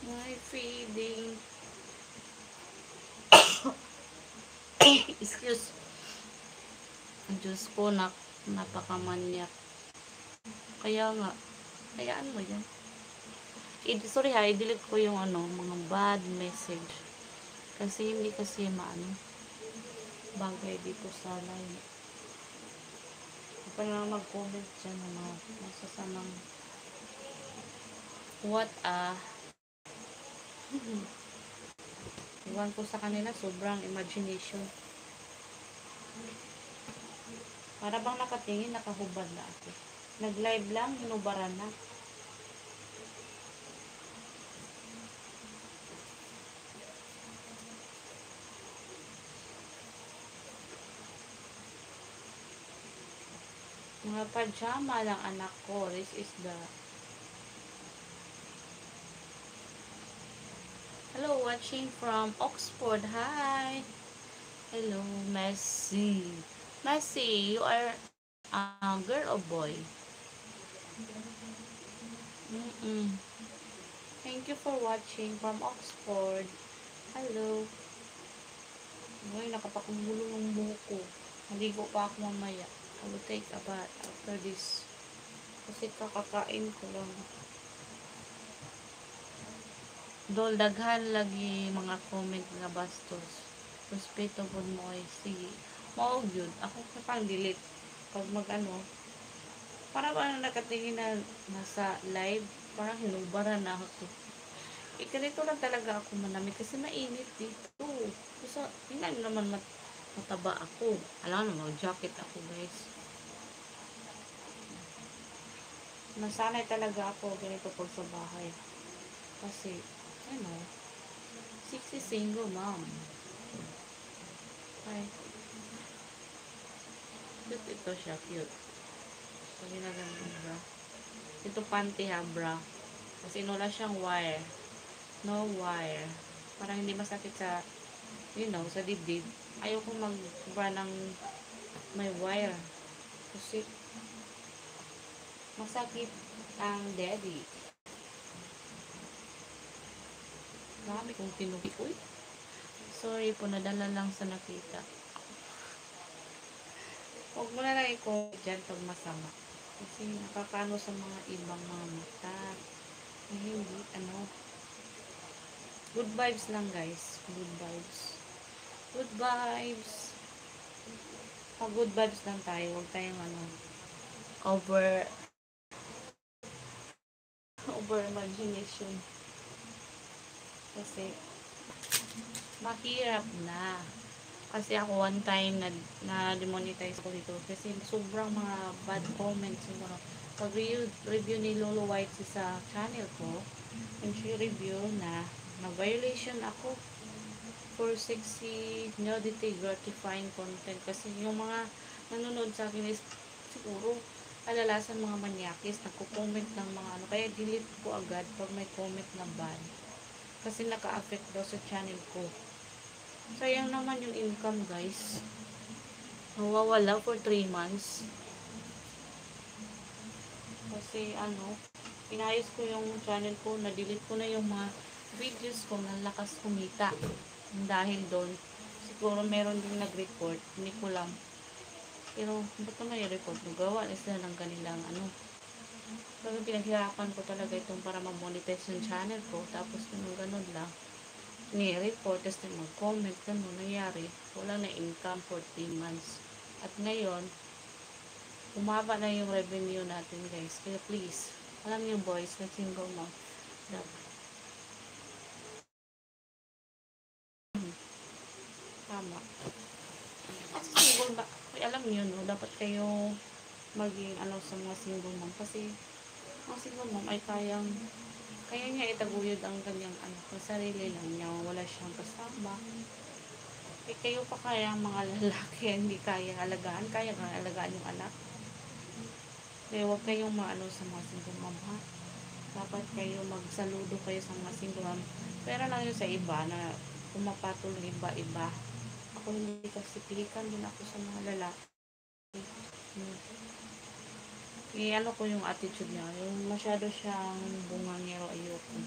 My feeding. Excuse. Ang Diyos ko, napakamanyak. Kaya nga, hayaan mo yan. Sorry ha, i-delete ko yung mga bad message. Kasi hindi kasi bagay dito sa live. Kapag na mag-comment dyan ng mga masasamang what iwan ko sa kanila, sobrang imagination. Para bang nakatingin, nakahubad na ako. Nag-live lang, hinubaran na. Mga pajama lang anak ko. This is the hello, watching from Oxford. Hi. Hello, Messi. Messi, you are a girl or boy? Thank you for watching from Oxford. Hello. Uy, nakapakumulo ng buhok ko. Maligo pa ako mamaya. I will take a bath after this. Kasi kakakain ko lang. Dol, daghan lagi mga comment nga bastos. Respeto po mo ay sige. Maog yun. Ako kapang delete. Pag para ba nakatingin na nasa live, parang hinubaran na ako. Ganito lang talaga ako manamit kasi mainit dito. Kasi hindi naman mataba ako. Alam na, mag-jacket ako guys. Nasanay talaga ako ganito pag sa bahay. Kasi, 60 single mom. Ay, cute ito siya, cute. Pag ginaganda bra. Ito panty ha, bra. Kasi wala siyang wire. No wire. Parang hindi masakit sa, sa dibdib. Ayoko mag-bra ng may wire. Kasi, masakit ang daddy. Marami kong tinubi. Uy, sorry po, nadala lang sa nakita. Huwag mo na lang i-comment dyan pag masama. Kasi nakakano sa mga ibang mga mata. Hindi, good vibes lang guys. Good vibes. Good vibes. Pag good vibes lang tayo. Huwag tayong over imagination. Kasi mahirap na. Kasi ako one time na demonetize ko dito kasi sobrang mga bad comments siguro. Pag review ni Lolo White sa channel ko, and she review na violation ako for sexy nudity gratifying content kasi yung mga nanonood sa akin is siguro alalasan mga manyakis, nagko-comment ng mga kaya delete ko agad pag may comment na bad kasi naka-affect daw sa channel ko. Sayang naman yung income guys. Nawawala for 3 months. Kasi pinayos ko yung channel ko, na-delete ko na yung mga videos ko na lakas kumita. Dahil doon, siguro meron din nag-report, hindi ko lang. Pero, ba't naman i-report? Nagawa na sila ng kanilang Pero pinaghirapan ko talaga itong para ma-monetize yung channel ko. Tapos, ganun lang. Ni-report, tapos mag-comment, ganun nangyari. Wala na income for 3 months. At ngayon, umaba na yung revenue natin guys. Kaya please, alam niyo boys, na single mom, tama. Kasi single ba, alam niyo no, dapat kayo maging sa mga single mom. Kasi, ang single mom ay kaya niya itaguyod ang kanyang anak sa sarili lang niya, wala siyang kasama. Kayo pa kaya mga lalaki, hindi kaya alagaan yung anak. Kaya huwag kayong sa mga single mom ha. Dapat kayo magsaludo kayo sa mga single mom. Pero lang yun sa iba na pumapatol ng iba-iba. Ako hindi kasi pilikan din ako sa mga lalaki. Ko yung attitude niya. Yung masyado siyang bungangero, ayoko.